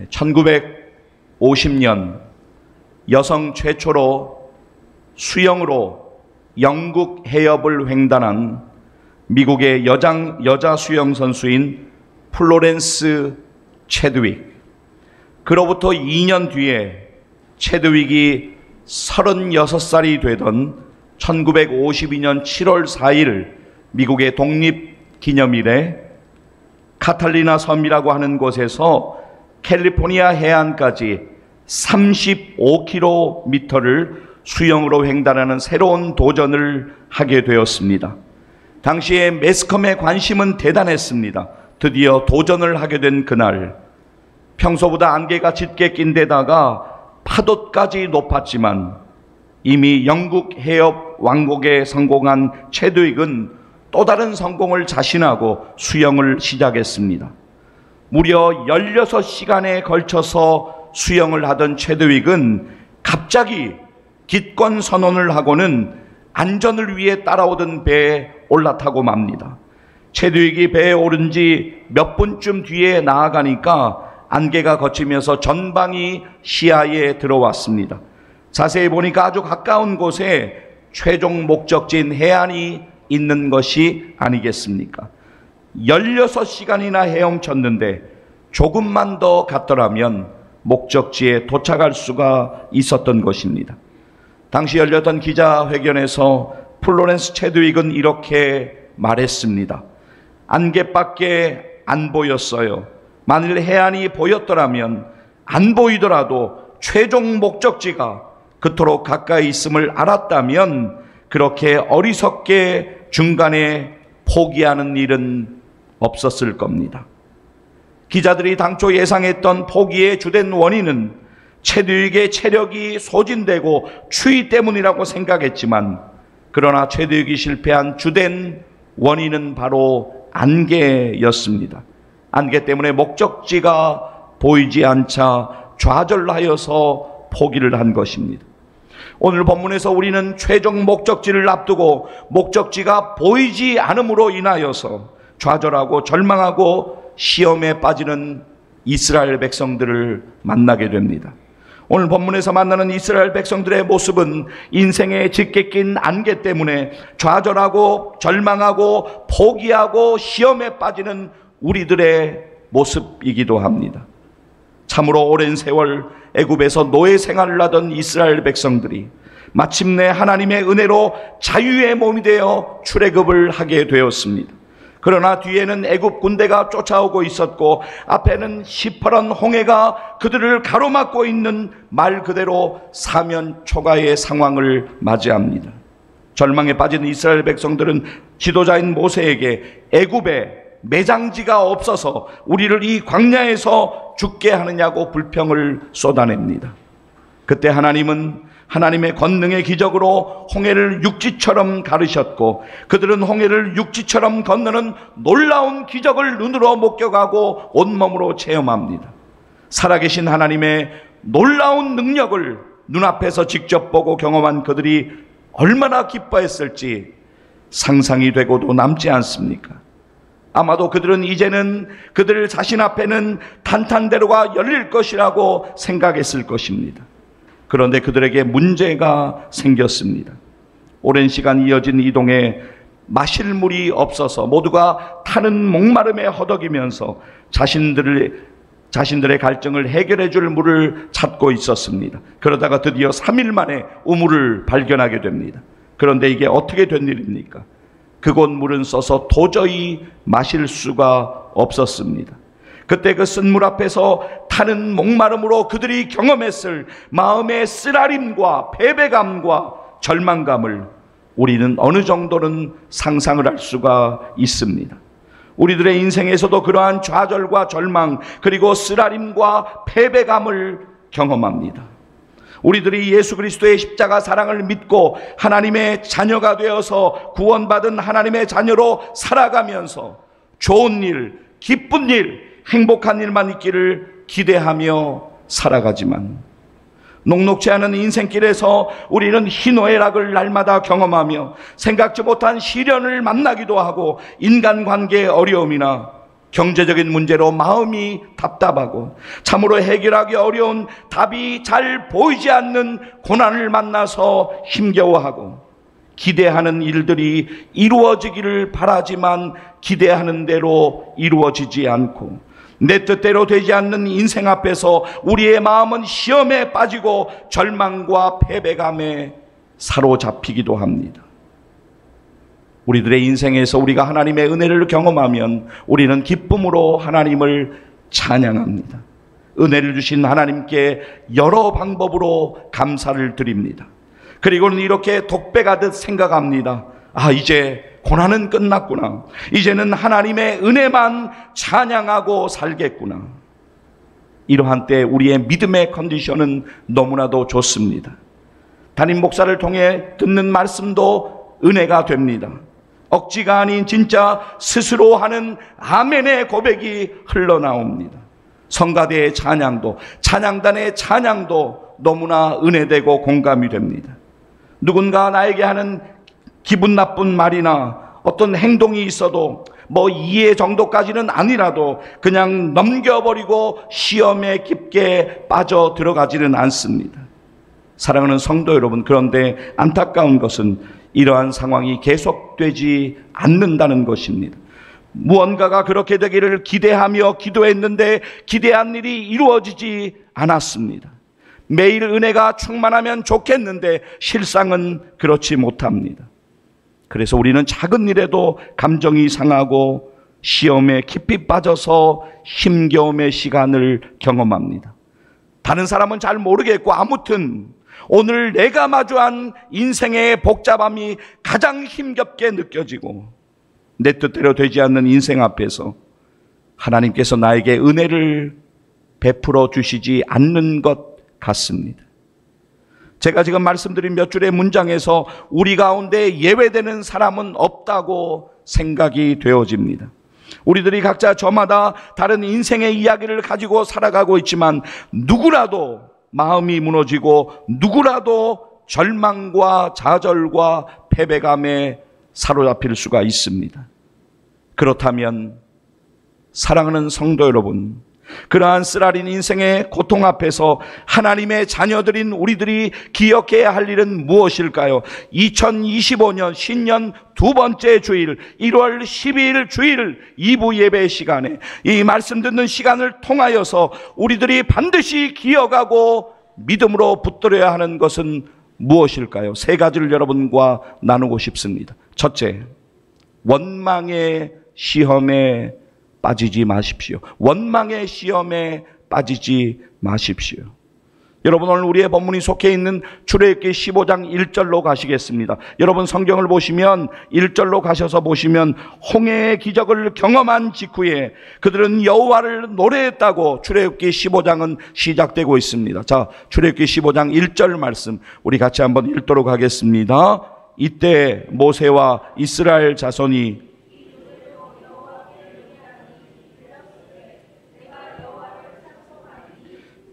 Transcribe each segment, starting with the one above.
1950년 여성 최초로 수영으로 영국 해협을 횡단한 미국의 여자 수영 선수인 플로렌스 체드윅. 그로부터 2년 뒤에 체드윅이 36살이 되던 1952년 7월 4일 미국의 독립기념일에 카탈리나 섬이라고 하는 곳에서 캘리포니아 해안까지 35km를 수영으로 횡단하는 새로운 도전을 하게 되었습니다. 당시에 매스컴의 관심은 대단했습니다. 드디어 도전을 하게 된 그날, 평소보다 안개가 짙게 낀 데다가 파도까지 높았지만 이미 영국 해협 왕복에 성공한 체드윅은 또 다른 성공을 자신하고 수영을 시작했습니다. 무려 16시간에 걸쳐서 수영을 하던 체드윅은 갑자기 기권 선언을 하고는 안전을 위해 따라오던 배에 올라타고 맙니다. 체드윅이 배에 오른 지 몇 분쯤 뒤에 나아가니까 안개가 걷히면서 전방이 시야에 들어왔습니다. 자세히 보니까 아주 가까운 곳에 최종 목적지인 해안이 있는 것이 아니겠습니까? 16시간이나 헤엄쳤는데 조금만 더 갔더라면 목적지에 도착할 수가 있었던 것입니다. 당시 열렸던 기자회견에서 플로렌스 체드윅은 이렇게 말했습니다. 안개밖에 안 보였어요. 만일 해안이 보였더라면 안 보이더라도 최종 목적지가 그토록 가까이 있음을 알았다면 그렇게 어리석게 중간에 포기하는 일은 없었을 겁니다. 기자들이 당초 예상했던 포기의 주된 원인은 체드윅의 체력이 소진되고 추위 때문이라고 생각했지만, 그러나 체드윅이 실패한 주된 원인은 바로 안개였습니다. 안개 때문에 목적지가 보이지 않자 좌절하여서 포기를 한 것입니다. 오늘 본문에서 우리는 최종 목적지를 앞두고 목적지가 보이지 않음으로 인하여서 좌절하고 절망하고 시험에 빠지는 이스라엘 백성들을 만나게 됩니다. 오늘 본문에서 만나는 이스라엘 백성들의 모습은 인생에 짙게 낀 안개 때문에 좌절하고 절망하고 포기하고 시험에 빠지는 우리들의 모습이기도 합니다. 참으로 오랜 세월 애굽에서 노예 생활을 하던 이스라엘 백성들이 마침내 하나님의 은혜로 자유의 몸이 되어 출애굽을 하게 되었습니다. 그러나 뒤에는 애굽 군대가 쫓아오고 있었고 앞에는 시퍼런 홍해가 그들을 가로막고 있는 말 그대로 사면초가의 상황을 맞이합니다. 절망에 빠진 이스라엘 백성들은 지도자인 모세에게 애굽에 매장지가 없어서 우리를 이 광야에서 죽게 하느냐고 불평을 쏟아냅니다. 그때 하나님은 하나님의 권능의 기적으로 홍해를 육지처럼 가르셨고 그들은 홍해를 육지처럼 건너는 놀라운 기적을 눈으로 목격하고 온몸으로 체험합니다. 살아계신 하나님의 놀라운 능력을 눈앞에서 직접 보고 경험한 그들이 얼마나 기뻐했을지 상상이 되고도 남지 않습니까? 아마도 그들은 이제는 그들 자신 앞에는 탄탄대로가 열릴 것이라고 생각했을 것입니다. 그런데 그들에게 문제가 생겼습니다. 오랜 시간 이어진 이동에 마실 물이 없어서 모두가 타는 목마름에 허덕이면서 자신들의 갈증을 해결해 줄 물을 찾고 있었습니다. 그러다가 드디어 3일 만에 우물을 발견하게 됩니다. 그런데 이게 어떻게 된 일입니까? 그곳 물은 써서 도저히 마실 수가 없었습니다. 그때 그 쓴 물 앞에서 타는 목마름으로 그들이 경험했을 마음의 쓰라림과 패배감과 절망감을 우리는 어느 정도는 상상을 할 수가 있습니다. 우리들의 인생에서도 그러한 좌절과 절망 그리고 쓰라림과 패배감을 경험합니다. 우리들이 예수 그리스도의 십자가 사랑을 믿고 하나님의 자녀가 되어서 구원받은 하나님의 자녀로 살아가면서 좋은 일, 기쁜 일, 행복한 일만 있기를 기대하며 살아가지만 녹록지 않은 인생길에서 우리는 희노애락을 날마다 경험하며 생각지 못한 시련을 만나기도 하고 인간관계의 어려움이나 경제적인 문제로 마음이 답답하고 참으로 해결하기 어려운 답이 잘 보이지 않는 고난을 만나서 힘겨워하고 기대하는 일들이 이루어지기를 바라지만 기대하는 대로 이루어지지 않고 내 뜻대로 되지 않는 인생 앞에서 우리의 마음은 시험에 빠지고 절망과 패배감에 사로잡히기도 합니다. 우리들의 인생에서 우리가 하나님의 은혜를 경험하면 우리는 기쁨으로 하나님을 찬양합니다. 은혜를 주신 하나님께 여러 방법으로 감사를 드립니다. 그리고는 이렇게 독백하듯 생각합니다. 아, 이제 고난은 끝났구나. 이제는 하나님의 은혜만 찬양하고 살겠구나. 이러한 때 우리의 믿음의 컨디션은 너무나도 좋습니다. 담임 목사를 통해 듣는 말씀도 은혜가 됩니다. 억지가 아닌 진짜 스스로 하는 아멘의 고백이 흘러나옵니다. 성가대의 찬양도, 찬양단의 찬양도 너무나 은혜되고 공감이 됩니다. 누군가 나에게 하는 기분 나쁜 말이나 어떤 행동이 있어도 뭐 이해 정도까지는 아니라도 그냥 넘겨버리고 시험에 깊게 빠져 들어가지는 않습니다. 사랑하는 성도 여러분, 그런데 안타까운 것은 이러한 상황이 계속되지 않는다는 것입니다. 무언가가 그렇게 되기를 기대하며 기도했는데 기대한 일이 이루어지지 않았습니다. 매일 은혜가 충만하면 좋겠는데 실상은 그렇지 못합니다. 그래서 우리는 작은 일에도 감정이 상하고 시험에 깊이 빠져서 힘겨움의 시간을 경험합니다. 다른 사람은 잘 모르겠고 아무튼 오늘 내가 마주한 인생의 복잡함이 가장 힘겹게 느껴지고 내 뜻대로 되지 않는 인생 앞에서 하나님께서 나에게 은혜를 베풀어 주시지 않는 것 같습니다. 제가 지금 말씀드린 몇 줄의 문장에서 우리 가운데 예외되는 사람은 없다고 생각이 되어집니다. 우리들이 각자 저마다 다른 인생의 이야기를 가지고 살아가고 있지만 누구라도 마음이 무너지고 누구라도 절망과 좌절과 패배감에 사로잡힐 수가 있습니다. 그렇다면 사랑하는 성도 여러분, 그러한 쓰라린 인생의 고통 앞에서 하나님의 자녀들인 우리들이 기억해야 할 일은 무엇일까요? 2025년 신년 두 번째 주일 1월 12일 주일 2부 예배 시간에 이 말씀 듣는 시간을 통하여서 우리들이 반드시 기억하고 믿음으로 붙들어야 하는 것은 무엇일까요? 세 가지를 여러분과 나누고 싶습니다. 첫째, 원망의 시험에 빠지지 마십시오. 원망의 시험에 빠지지 마십시오. 여러분, 오늘 우리의 본문이 속해 있는 출애굽기 15장 1절로 가시겠습니다. 여러분 성경을 보시면 1절로 가셔서 보시면 홍해의 기적을 경험한 직후에 그들은 여호와를 노래했다고 출애굽기 15장은 시작되고 있습니다. 자, 출애굽기 15장 1절 말씀 우리 같이 한번 읽도록 하겠습니다. 이때 모세와 이스라엘 자손이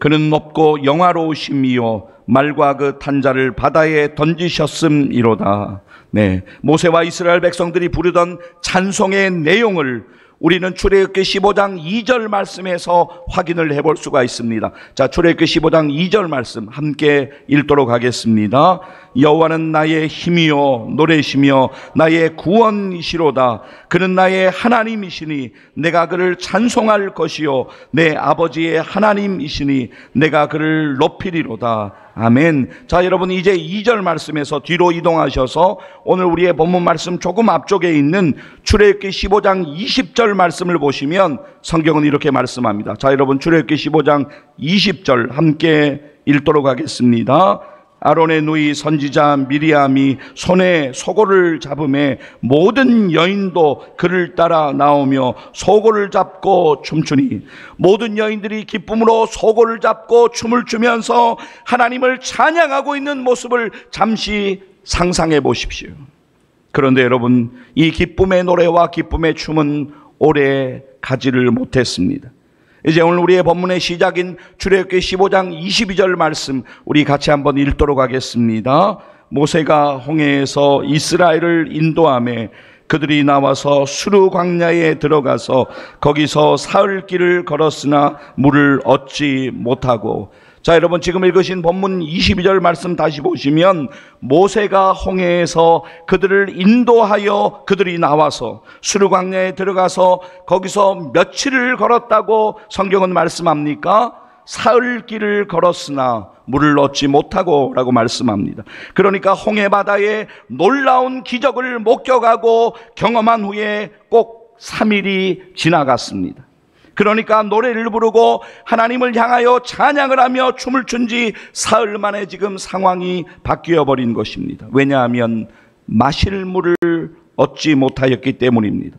그는 높고 영화로우심이요 말과 그 탄자를 바다에 던지셨음이로다. 네, 모세와 이스라엘 백성들이 부르던 찬송의 내용을 우리는 출애굽기 15장 2절 말씀에서 확인을 해볼 수가 있습니다. 자, 출애굽기 15장 2절 말씀 함께 읽도록 하겠습니다. 여호와는 나의 힘이요 노래시며 나의 구원이시로다. 그는 나의 하나님이시니 내가 그를 찬송할 것이요 내 아버지의 하나님이시니 내가 그를 높이리로다. 아멘. 자, 여러분 이제 2절 말씀에서 뒤로 이동하셔서 오늘 우리의 본문 말씀 조금 앞쪽에 있는 출애굽기 15장 20절 말씀을 보시면 성경은 이렇게 말씀합니다. 자, 여러분 출애굽기 15장 20절 함께 읽도록 하겠습니다. 아론의 누이 선지자 미리암이 손에 소고를 잡음에 모든 여인도 그를 따라 나오며 소고를 잡고 춤추니 모든 여인들이 기쁨으로 소고를 잡고 춤을 추면서 하나님을 찬양하고 있는 모습을 잠시 상상해 보십시오. 그런데 여러분, 이 기쁨의 노래와 기쁨의 춤은 오래 가지를 못했습니다. 이제 오늘 우리의 본문의 시작인 출애굽기 15장 22절 말씀 우리 같이 한번 읽도록 하겠습니다. 모세가 홍해에서 이스라엘을 인도하며 그들이 나와서 수르 광야에 들어가서 거기서 사흘 길을 걸었으나 물을 얻지 못하고. 자, 여러분 지금 읽으신 본문 22절 말씀 다시 보시면 모세가 홍해에서 그들을 인도하여 그들이 나와서 수르 광야에 들어가서 거기서 며칠을 걸었다고 성경은 말씀합니까? 사흘 길을 걸었으나 물을 얻지 못하고 라고 말씀합니다. 그러니까 홍해 바다에 놀라운 기적을 목격하고 경험한 후에 꼭 3일이 지나갔습니다. 그러니까 노래를 부르고 하나님을 향하여 찬양을 하며 춤을 춘 지 사흘 만에 지금 상황이 바뀌어 버린 것입니다. 왜냐하면 마실 물을 얻지 못하였기 때문입니다.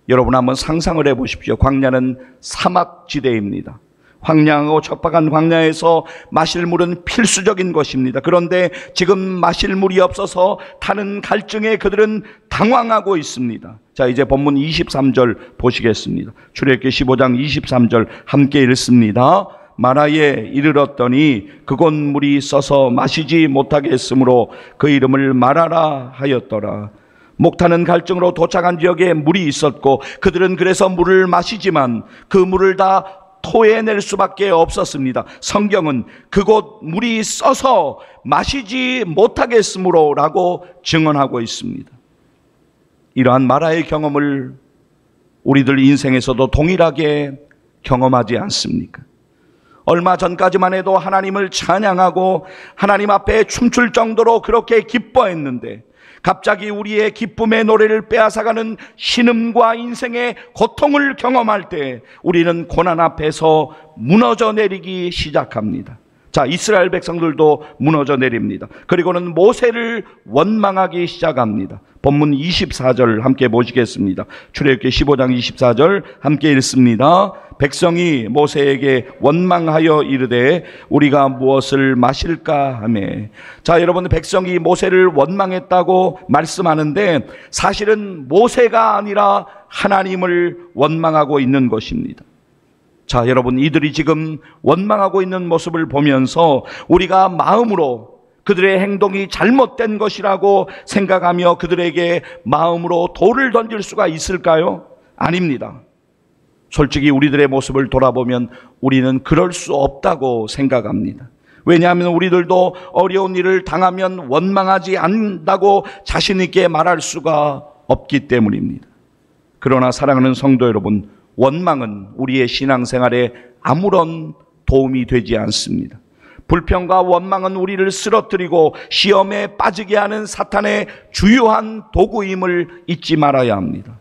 여러분 한번 상상을 해 보십시오. 광야는 사막지대입니다. 황량하고 척박한 광야에서 마실 물은 필수적인 것입니다. 그런데 지금 마실 물이 없어서 타는 갈증에 그들은 당황하고 있습니다. 자, 이제 본문 23절 보시겠습니다. 출애굽기 15장 23절 함께 읽습니다. 마라에 이르렀더니 그곳 물이 써서 마시지 못하게 했으므로 그 이름을 마라라 하였더라. 목타는 갈증으로 도착한 지역에 물이 있었고 그들은 그래서 물을 마시지만 그 물을 다 토해낼 수밖에 없었습니다. 성경은 그곳 물이 써서 마시지 못하겠으므로 라고 증언하고 있습니다. 이러한 마라의 경험을 우리들 인생에서도 동일하게 경험하지 않습니까? 얼마 전까지만 해도 하나님을 찬양하고 하나님 앞에 춤출 정도로 그렇게 기뻐했는데 갑자기 우리의 기쁨의 노래를 빼앗아가는 신음과 인생의 고통을 경험할 때 우리는 고난 앞에서 무너져 내리기 시작합니다. 자, 이스라엘 백성들도 무너져 내립니다. 그리고는 모세를 원망하기 시작합니다. 본문 24절 함께 보시겠습니다. 출애굽기 15장 24절 함께 읽습니다. 백성이 모세에게 원망하여 이르되 우리가 무엇을 마실까 하며. 자, 여러분 백성이 모세를 원망했다고 말씀하는데 사실은 모세가 아니라 하나님을 원망하고 있는 것입니다. 자, 여러분 이들이 지금 원망하고 있는 모습을 보면서 우리가 마음으로 그들의 행동이 잘못된 것이라고 생각하며 그들에게 마음으로 돌을 던질 수가 있을까요? 아닙니다. 솔직히 우리들의 모습을 돌아보면 우리는 그럴 수 없다고 생각합니다. 왜냐하면 우리들도 어려운 일을 당하면 원망하지 않는다고 자신 있게 말할 수가 없기 때문입니다. 그러나 사랑하는 성도 여러분, 원망은 우리의 신앙생활에 아무런 도움이 되지 않습니다. 불평과 원망은 우리를 쓰러뜨리고 시험에 빠지게 하는 사탄의 주요한 도구임을 잊지 말아야 합니다.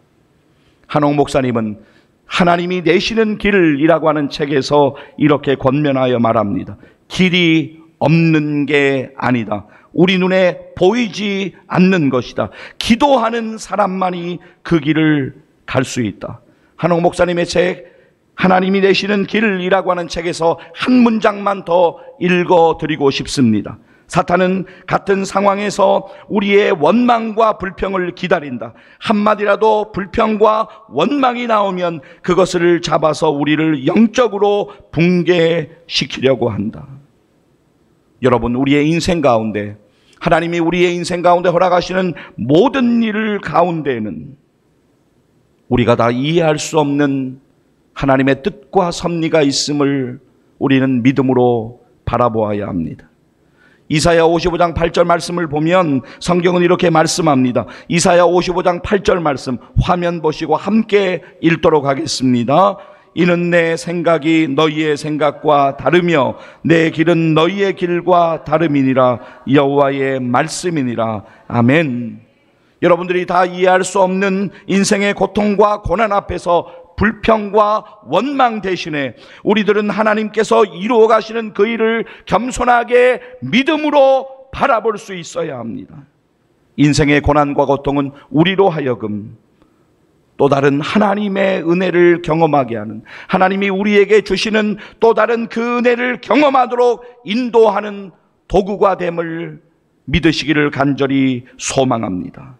한옥 목사님은 하나님이 내시는 길이라고 하는 책에서 이렇게 권면하여 말합니다. 길이 없는 게 아니다. 우리 눈에 보이지 않는 것이다. 기도하는 사람만이 그 길을 갈 수 있다. 한옥 목사님의 책 하나님이 내시는 길이라고 하는 책에서 한 문장만 더 읽어드리고 싶습니다. 사탄은 같은 상황에서 우리의 원망과 불평을 기다린다. 한마디라도 불평과 원망이 나오면 그것을 잡아서 우리를 영적으로 붕괴시키려고 한다. 여러분, 우리의 인생 가운데 하나님이 우리의 인생 가운데 허락하시는 모든 일 가운데에는 우리가 다 이해할 수 없는 하나님의 뜻과 섭리가 있음을 우리는 믿음으로 바라보아야 합니다. 이사야 55장 8절 말씀을 보면 성경은 이렇게 말씀합니다. 이사야 55장 8절 말씀 화면 보시고 함께 읽도록 하겠습니다. 이는 내 생각이 너희의 생각과 다르며 내 길은 너희의 길과 다름이니라. 여호와의 말씀이니라. 아멘. 여러분들이 다 이해할 수 없는 인생의 고통과 고난 앞에서 불평과 원망 대신에 우리들은 하나님께서 이루어 가시는 그 일을 겸손하게 믿음으로 바라볼 수 있어야 합니다. 인생의 고난과 고통은 우리로 하여금 또 다른 하나님의 은혜를 경험하게 하는, 하나님이 우리에게 주시는 또 다른 그 은혜를 경험하도록 인도하는 도구가 됨을 믿으시기를 간절히 소망합니다.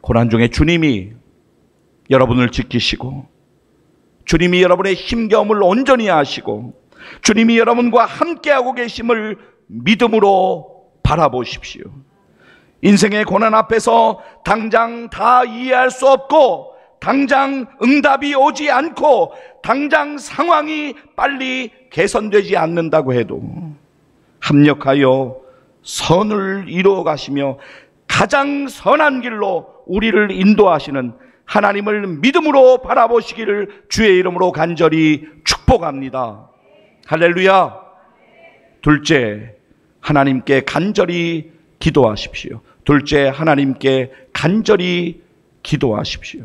고난 중에 주님이 여러분을 지키시고 주님이 여러분의 힘겨움을 온전히 아시고 주님이 여러분과 함께하고 계심을 믿음으로 바라보십시오. 인생의 고난 앞에서 당장 다 이해할 수 없고, 당장 응답이 오지 않고, 당장 상황이 빨리 개선되지 않는다고 해도 합력하여 선을 이루어 가시며 가장 선한 길로 우리를 인도하시는 하나님을 믿음으로 바라보시기를 주의 이름으로 간절히 축복합니다. 할렐루야. 둘째, 하나님께 간절히 기도하십시오. 둘째, 하나님께 간절히 기도하십시오.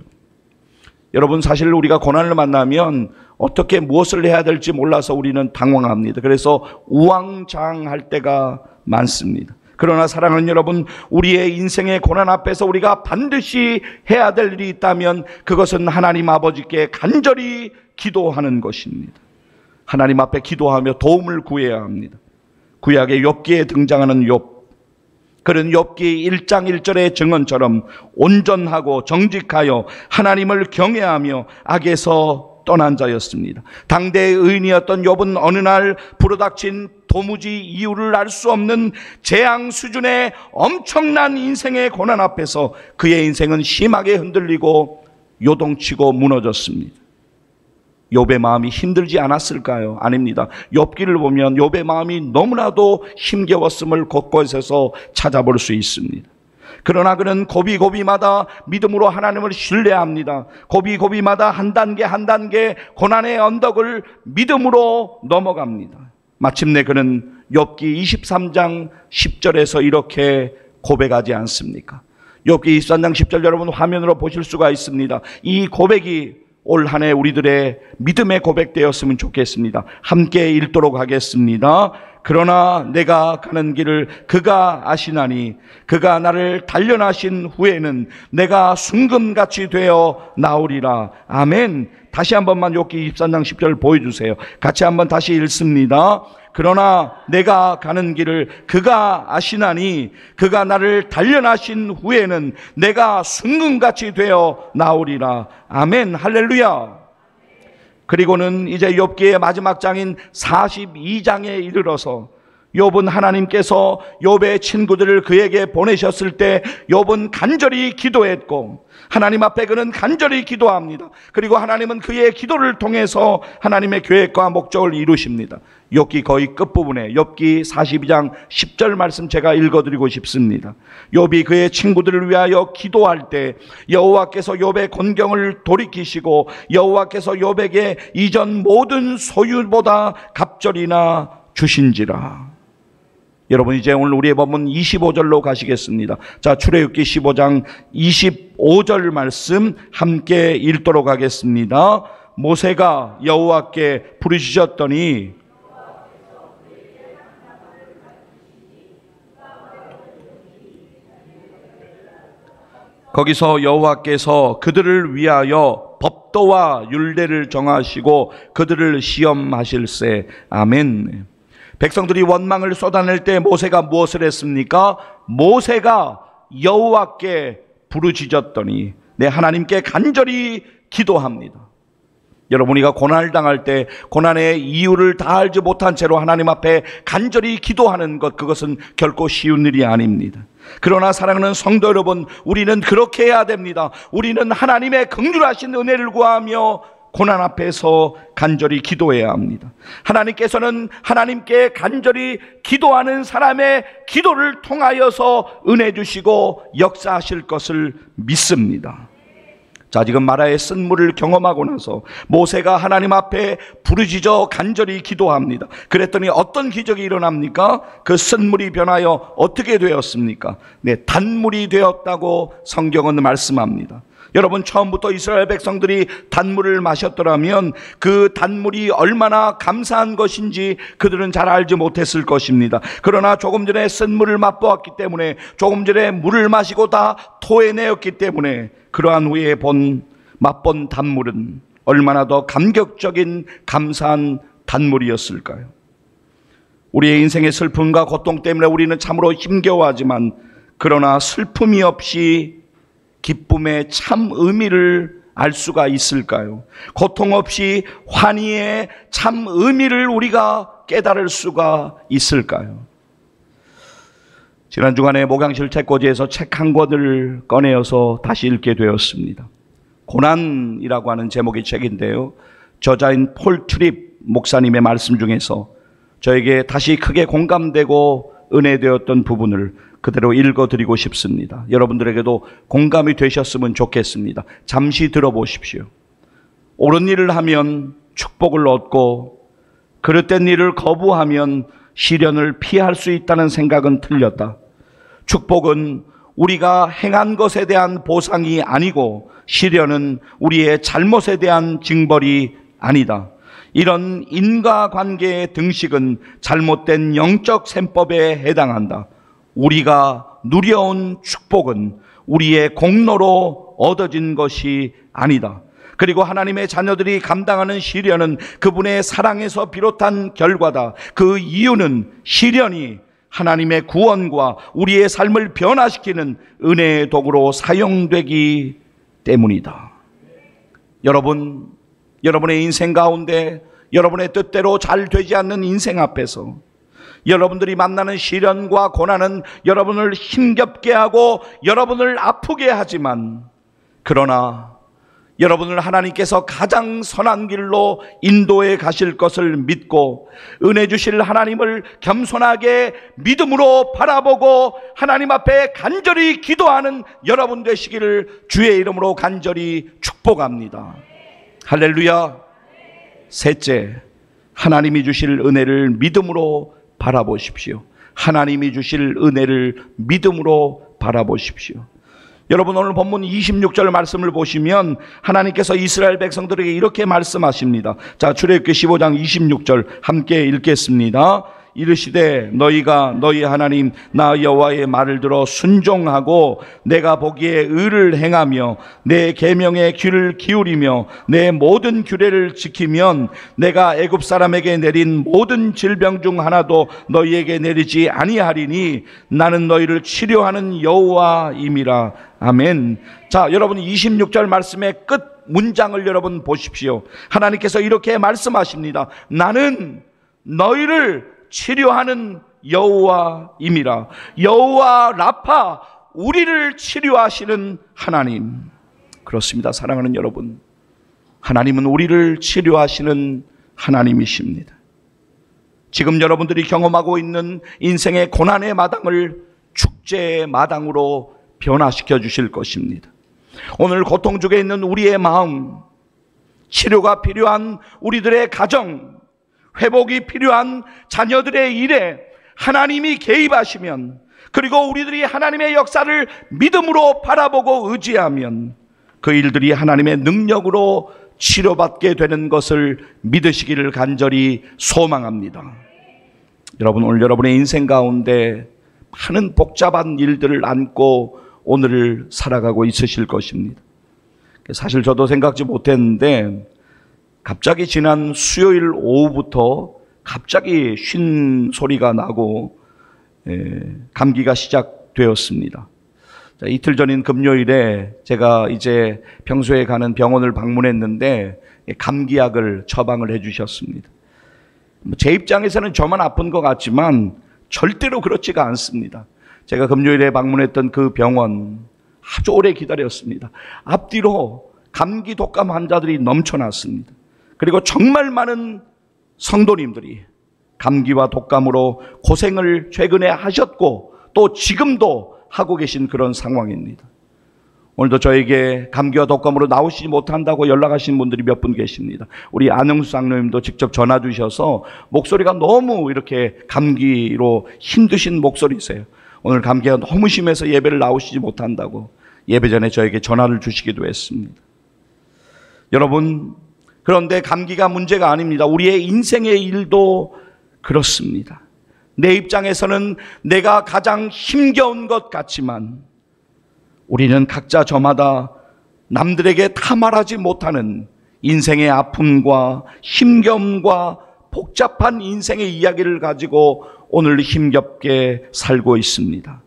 여러분, 사실 우리가 고난을 만나면 어떻게 무엇을 해야 될지 몰라서 우리는 당황합니다. 그래서 우왕좌왕할 때가 많습니다. 그러나 사랑하는 여러분, 우리의 인생의 고난 앞에서 우리가 반드시 해야 될 일이 있다면 그것은 하나님 아버지께 간절히 기도하는 것입니다. 하나님 앞에 기도하며 도움을 구해야 합니다. 구약의 욥기에 등장하는 욥, 그는 욥기 1장 1절의 증언처럼 온전하고 정직하여 하나님을 경외하며 악에서 떠난 자였습니다. 당대의 의인이었던 욥은 어느 날 불어닥친 도무지 이유를 알 수 없는 재앙 수준의 엄청난 인생의 고난 앞에서 그의 인생은 심하게 흔들리고 요동치고 무너졌습니다. 욥의 마음이 힘들지 않았을까요? 아닙니다. 욥기를 보면 욥의 마음이 너무나도 힘겨웠음을 곳곳에서 찾아볼 수 있습니다. 그러나 그는 고비고비마다 믿음으로 하나님을 신뢰합니다. 고비고비마다 한 단계 한 단계 고난의 언덕을 믿음으로 넘어갑니다. 마침내 그는 욥기 23장 10절에서 이렇게 고백하지 않습니까? 욥기 23장 10절 여러분 화면으로 보실 수가 있습니다. 이 고백이 올 한 해 우리들의 믿음의 고백되었으면 좋겠습니다. 함께 읽도록 하겠습니다. 그러나 내가 가는 길을 그가 아시나니 그가 나를 단련하신 후에는 내가 순금같이 되어 나오리라. 아멘. 다시 한 번만 욥기 23장 10절 보여주세요. 같이 한번 다시 읽습니다. 그러나 내가 가는 길을 그가 아시나니 그가 나를 단련하신 후에는 내가 순금같이 되어 나오리라. 아멘. 할렐루야. 그리고는 이제 욥기의 마지막 장인 42장에 이르러서 욥은 하나님께서 욥의 친구들을 그에게 보내셨을 때 욥은 간절히 기도했고 하나님 앞에 그는 간절히 기도합니다. 그리고 하나님은 그의 기도를 통해서 하나님의 계획과 목적을 이루십니다. 욥기 거의 끝부분에 욥기 42장 10절 말씀 제가 읽어드리고 싶습니다. 욥이 그의 친구들을 위하여 기도할 때 여호와께서 욥의 곤경을 돌이키시고 여호와께서 욥에게 이전 모든 소유보다 갑절이나 주신지라. 여러분 이제 오늘 우리의 본문 25절로 가시겠습니다. 자, 출애굽기 15장 25절 말씀 함께 읽도록 하겠습니다. 모세가 여호와께 부르짖었더니 거기서 여호와께서 그들을 위하여 법도와 율례를 정하시고 그들을 시험하실세. 아멘. 백성들이 원망을 쏟아낼 때 모세가 무엇을 했습니까? 모세가 여호와께 부르짖었더니 하나님께 간절히 기도합니다. 여러분, 우리가 고난을 당할 때 고난의 이유를 다 알지 못한 채로 하나님 앞에 간절히 기도하는 것, 그것은 결코 쉬운 일이 아닙니다. 그러나 사랑하는 성도 여러분, 우리는 그렇게 해야 됩니다. 우리는 하나님의 긍휼하신 은혜를 구하며 고난 앞에서 간절히 기도해야 합니다. 하나님께서는 하나님께 간절히 기도하는 사람의 기도를 통하여서 은혜 주시고 역사하실 것을 믿습니다. 자, 지금 마라의 쓴물을 경험하고 나서 모세가 하나님 앞에 부르짖어 간절히 기도합니다. 그랬더니 어떤 기적이 일어납니까? 그 쓴물이 변하여 어떻게 되었습니까? 단물이 되었다고 성경은 말씀합니다. 여러분, 처음부터 이스라엘 백성들이 단물을 마셨더라면 그 단물이 얼마나 감사한 것인지 그들은 잘 알지 못했을 것입니다. 그러나 조금 전에 쓴물을 맛보았기 때문에, 조금 전에 물을 마시고 다 토해내었기 때문에 그러한 후에 맛본 단물은 얼마나 더 감격적인 감사한 단물이었을까요? 우리의 인생의 슬픔과 고통 때문에 우리는 참으로 힘겨워하지만, 그러나 슬픔이 없이 기쁨의 참 의미를 알 수가 있을까요? 고통 없이 환희의 참 의미를 우리가 깨달을 수가 있을까요? 지난 주간에 목양실 책꽂이에서 책 한 권을 꺼내어서 다시 읽게 되었습니다. 고난이라고 하는 제목의 책인데요, 저자인 폴 트립 목사님의 말씀 중에서 저에게 다시 크게 공감되고 은혜되었던 부분을 그대로 읽어드리고 싶습니다. 여러분들에게도 공감이 되셨으면 좋겠습니다. 잠시 들어보십시오. 옳은 일을 하면 축복을 얻고 그릇된 일을 거부하면 시련을 피할 수 있다는 생각은 틀렸다. 축복은 우리가 행한 것에 대한 보상이 아니고 시련은 우리의 잘못에 대한 징벌이 아니다. 이런 인과관계의 등식은 잘못된 영적 셈법에 해당한다. 우리가 누려온 축복은 우리의 공로로 얻어진 것이 아니다. 그리고 하나님의 자녀들이 감당하는 시련은 그분의 사랑에서 비롯한 결과다. 그 이유는 시련이 하나님의 구원과 우리의 삶을 변화시키는 은혜의 도구로 사용되기 때문이다. 여러분, 여러분의 인생 가운데 여러분의 뜻대로 잘 되지 않는 인생 앞에서 여러분들이 만나는 시련과 고난은 여러분을 힘겹게 하고 여러분을 아프게 하지만, 그러나 여러분을 하나님께서 가장 선한 길로 인도해 가실 것을 믿고 은혜 주실 하나님을 겸손하게 믿음으로 바라보고 하나님 앞에 간절히 기도하는 여러분 되시기를 주의 이름으로 간절히 축복합니다. 할렐루야. 셋째, 하나님이 주실 은혜를 믿음으로 바라보십시오. 하나님이 주실 은혜를 믿음으로 바라보십시오. 여러분, 오늘 본문 26절 말씀을 보시면 하나님께서 이스라엘 백성들에게 이렇게 말씀하십니다. 자, 출애굽기 15장 26절 함께 읽겠습니다. 이르시되 너희가 너희 하나님 나 여호와의 말을 들어 순종하고 내가 보기에 의를 행하며 내 계명에 귀를 기울이며 내 모든 규례를 지키면 내가 애굽 사람에게 내린 모든 질병 중 하나도 너희에게 내리지 아니하리니 나는 너희를 치료하는 여호와임이라. 아멘. 자, 여러분 26절 말씀의 끝 문장을 여러분 보십시오. 하나님께서 이렇게 말씀하십니다. 나는 너희를 치료하는 여호와임이라. 여호와 라파, 우리를 치료하시는 하나님. 그렇습니다. 사랑하는 여러분, 하나님은 우리를 치료하시는 하나님이십니다. 지금 여러분들이 경험하고 있는 인생의 고난의 마당을 축제의 마당으로 변화시켜 주실 것입니다. 오늘 고통 중에 있는 우리의 마음, 치료가 필요한 우리들의 가정, 회복이 필요한 자녀들의 일에 하나님이 개입하시면, 그리고 우리들이 하나님의 역사를 믿음으로 바라보고 의지하면 그 일들이 하나님의 능력으로 치료받게 되는 것을 믿으시기를 간절히 소망합니다. 여러분, 오늘 여러분의 인생 가운데 많은 복잡한 일들을 안고 오늘을 살아가고 있으실 것입니다. 사실 저도 생각지 못했는데 갑자기 지난 수요일 오후부터 갑자기 쉰 소리가 나고 감기가 시작되었습니다. 자, 이틀 전인 금요일에 제가 이제 평소에 가는 병원을 방문했는데 감기약을 처방을 해주셨습니다. 제 입장에서는 저만 아픈 것 같지만 절대로 그렇지가 않습니다. 제가 금요일에 방문했던 그 병원 아주 오래 기다렸습니다. 앞뒤로 감기 독감 환자들이 넘쳐났습니다. 그리고 정말 많은 성도님들이 감기와 독감으로 고생을 최근에 하셨고 또 지금도 하고 계신 그런 상황입니다. 오늘도 저에게 감기와 독감으로 나오시지 못한다고 연락하신 분들이 몇 분 계십니다. 우리 안영수 장로님도 직접 전화 주셔서 목소리가 너무 이렇게 감기로 힘드신 목소리세요. 오늘 감기가 너무 심해서 예배를 나오시지 못한다고 예배 전에 저에게 전화를 주시기도 했습니다. 여러분, 그런데 감기가 문제가 아닙니다. 우리의 인생의 일도 그렇습니다. 내 입장에서는 내가 가장 힘겨운 것 같지만 우리는 각자 저마다 남들에게 다 말하지 못하는 인생의 아픔과 힘겨움과 복잡한 인생의 이야기를 가지고 오늘 힘겹게 살고 있습니다.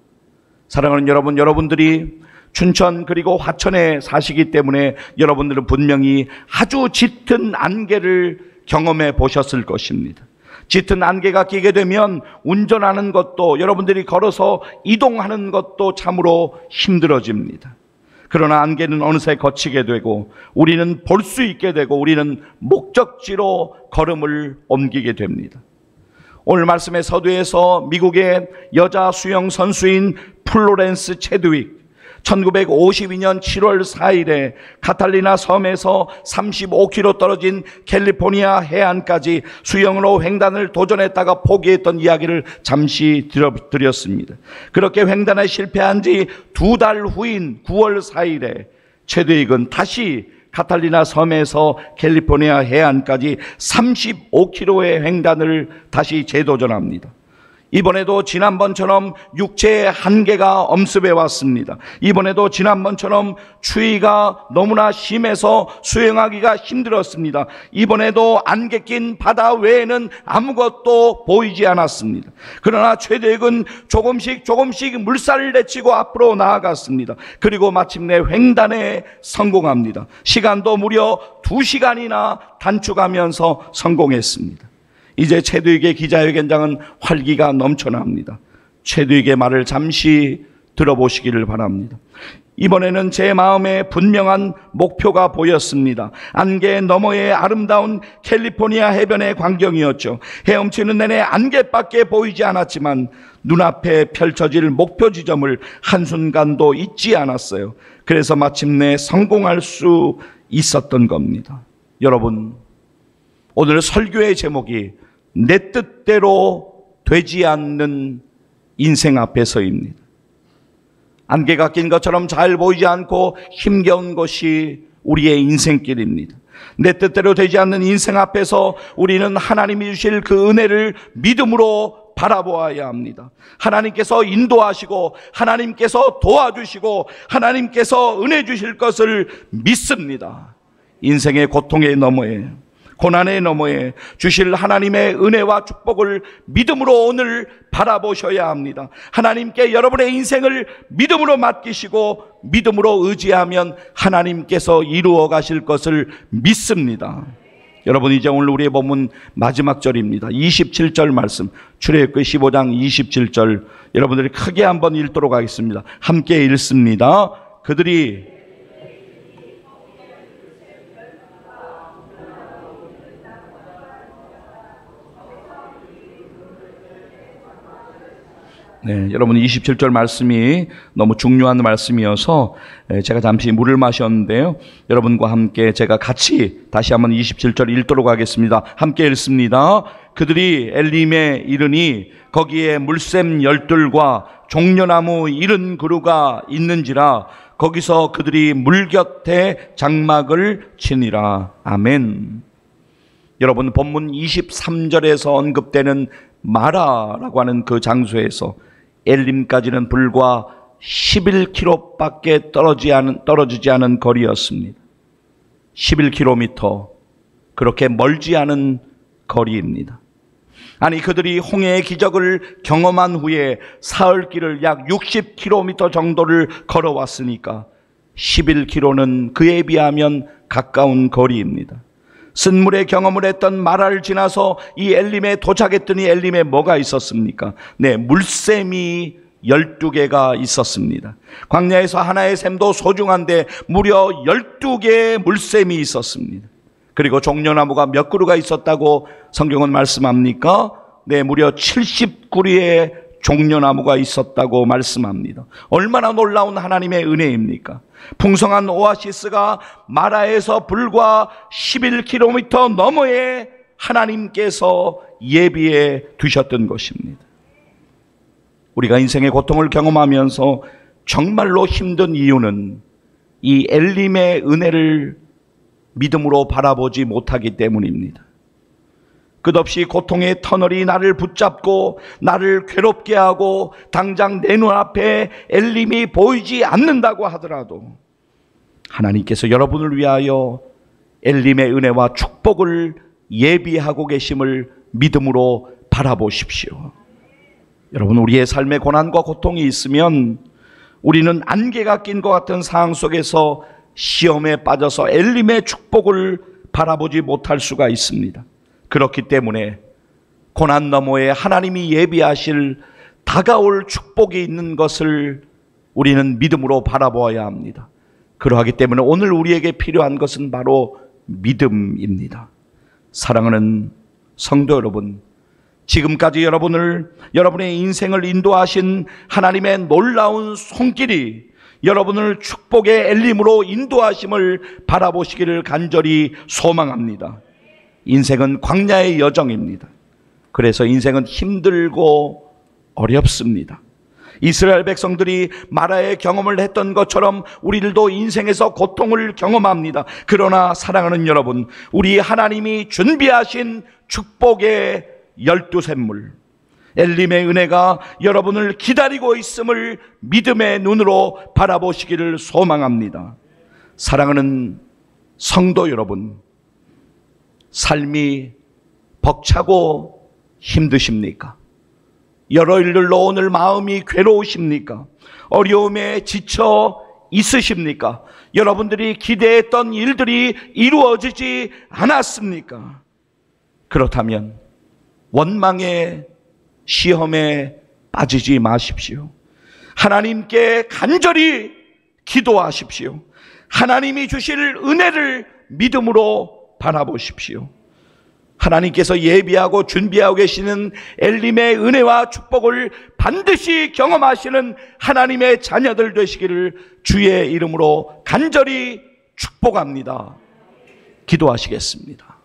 사랑하는 여러분, 여러분들이 춘천 그리고 화천에 사시기 때문에 여러분들은 분명히 아주 짙은 안개를 경험해 보셨을 것입니다. 짙은 안개가 끼게 되면 운전하는 것도, 여러분들이 걸어서 이동하는 것도 참으로 힘들어집니다. 그러나 안개는 어느새 거치게 되고 우리는 볼 수 있게 되고 우리는 목적지로 걸음을 옮기게 됩니다. 오늘 말씀의 서두에서 미국의 여자 수영 선수인 플로렌스 체드윅, 1952년 7월 4일에 카탈리나 섬에서 35km 떨어진 캘리포니아 해안까지 수영으로 횡단을 도전했다가 포기했던 이야기를 잠시 드렸습니다. 그렇게 횡단에 실패한 지 2달 후인 9월 4일에 체드윅은 다시 카탈리나 섬에서 캘리포니아 해안까지 35km의 횡단을 다시 재도전합니다. 이번에도 지난번처럼 육체의 한계가 엄습해 왔습니다. 이번에도 지난번처럼 추위가 너무나 심해서 수영하기가 힘들었습니다. 이번에도 안개 낀 바다 외에는 아무것도 보이지 않았습니다. 그러나 체드윅은 조금씩 물살을 내치고 앞으로 나아갔습니다. 그리고 마침내 횡단에 성공합니다. 시간도 무려 2시간이나 단축하면서 성공했습니다. 이제 체드윅의 기자회견장은 활기가 넘쳐납니다. 체드윅의 말을 잠시 들어보시기를 바랍니다. 이번에는 제 마음에 분명한 목표가 보였습니다. 안개 너머의 아름다운 캘리포니아 해변의 광경이었죠. 헤엄치는 내내 안개밖에 보이지 않았지만 눈앞에 펼쳐질 목표 지점을 한순간도 잊지 않았어요. 그래서 마침내 성공할 수 있었던 겁니다. 여러분, 오늘 설교의 제목이 내 뜻대로 되지 않는 인생 앞에서입니다. 안개가 낀 것처럼 잘 보이지 않고 힘겨운 것이 우리의 인생길입니다. 내 뜻대로 되지 않는 인생 앞에서 우리는 하나님이 주실 그 은혜를 믿음으로 바라보아야 합니다. 하나님께서 인도하시고 하나님께서 도와주시고 하나님께서 은혜 주실 것을 믿습니다. 인생의 고통의 너머에, 고난의 너머에 주실 하나님의 은혜와 축복을 믿음으로 오늘 바라보셔야 합니다. 하나님께 여러분의 인생을 믿음으로 맡기시고 믿음으로 의지하면 하나님께서 이루어 가실 것을 믿습니다. 여러분, 이제 오늘 우리의 본문 마지막 절입니다. 27절 말씀, 출애굽기 15장 27절 여러분들이 크게 한번 읽도록 하겠습니다. 함께 읽습니다. 그들이 여러분 27절 말씀이 너무 중요한 말씀이어서 제가 잠시 물을 마셨는데요. 여러분과 함께 제가 같이 다시 한번 27절 읽도록 하겠습니다. 함께 읽습니다. 그들이 엘림에 이르니 거기에 물샘 열둘과 종려나무 70그루가 있는지라 거기서 그들이 물 곁에 장막을 치니라. 아멘. 여러분, 본문 23절에서 언급되는 마라라고 하는 그 장소에서 엘림까지는 불과 11km밖에 떨어지지 않은 거리였습니다. 11km, 그렇게 멀지 않은 거리입니다. 아니, 그들이 홍해의 기적을 경험한 후에 사흘길을 약 60km 정도를 걸어왔으니까 11km는 그에 비하면 가까운 거리입니다. 쓴물의 경험을 했던 마라를 지나서 이 엘림에 도착했더니 엘림에 뭐가 있었습니까? 물샘이 12개가 있었습니다. 광야에서 하나의 샘도 소중한데 무려 12개의 물샘이 있었습니다. 그리고 종려나무가 몇 그루가 있었다고 성경은 말씀합니까? 무려 70그루의 종려나무가 있었다고 말씀합니다. 얼마나 놀라운 하나님의 은혜입니까? 풍성한 오아시스가 마라에서 불과 11km 너머에 하나님께서 예비해 두셨던 것입니다. 우리가 인생의 고통을 경험하면서 정말로 힘든 이유는 이 엘림의 은혜를 믿음으로 바라보지 못하기 때문입니다. 끝없이 고통의 터널이 나를 붙잡고 나를 괴롭게 하고 당장 내 눈앞에 엘림이 보이지 않는다고 하더라도 하나님께서 여러분을 위하여 엘림의 은혜와 축복을 예비하고 계심을 믿음으로 바라보십시오. 여러분, 우리의 삶에 고난과 고통이 있으면 우리는 안개가 낀 것 같은 상황 속에서 시험에 빠져서 엘림의 축복을 바라보지 못할 수가 있습니다. 그렇기 때문에 고난 너머에 하나님이 예비하실 다가올 축복이 있는 것을 우리는 믿음으로 바라보아야 합니다. 그러하기 때문에 오늘 우리에게 필요한 것은 바로 믿음입니다. 사랑하는 성도 여러분, 지금까지 여러분의 인생을 인도하신 하나님의 놀라운 손길이 여러분을 축복의 엘림으로 인도하심을 바라보시기를 간절히 소망합니다. 인생은 광야의 여정입니다. 그래서 인생은 힘들고 어렵습니다. 이스라엘 백성들이 마라의 경험을 했던 것처럼 우리들도 인생에서 고통을 경험합니다. 그러나 사랑하는 여러분, 우리 하나님이 준비하신 축복의 12샘물, 엘림의 은혜가 여러분을 기다리고 있음을 믿음의 눈으로 바라보시기를 소망합니다. 사랑하는 성도 여러분, 삶이 벅차고 힘드십니까? 여러 일들로 오늘 마음이 괴로우십니까? 어려움에 지쳐 있으십니까? 여러분들이 기대했던 일들이 이루어지지 않았습니까? 그렇다면 원망의 시험에 빠지지 마십시오. 하나님께 간절히 기도하십시오. 하나님이 주실 은혜를 믿음으로 바라보십시오. 하나님께서 예비하고 준비하고 계시는 엘림의 은혜와 축복을 반드시 경험하시는 하나님의 자녀들 되시기를 주의 이름으로 간절히 축복합니다. 기도하시겠습니다.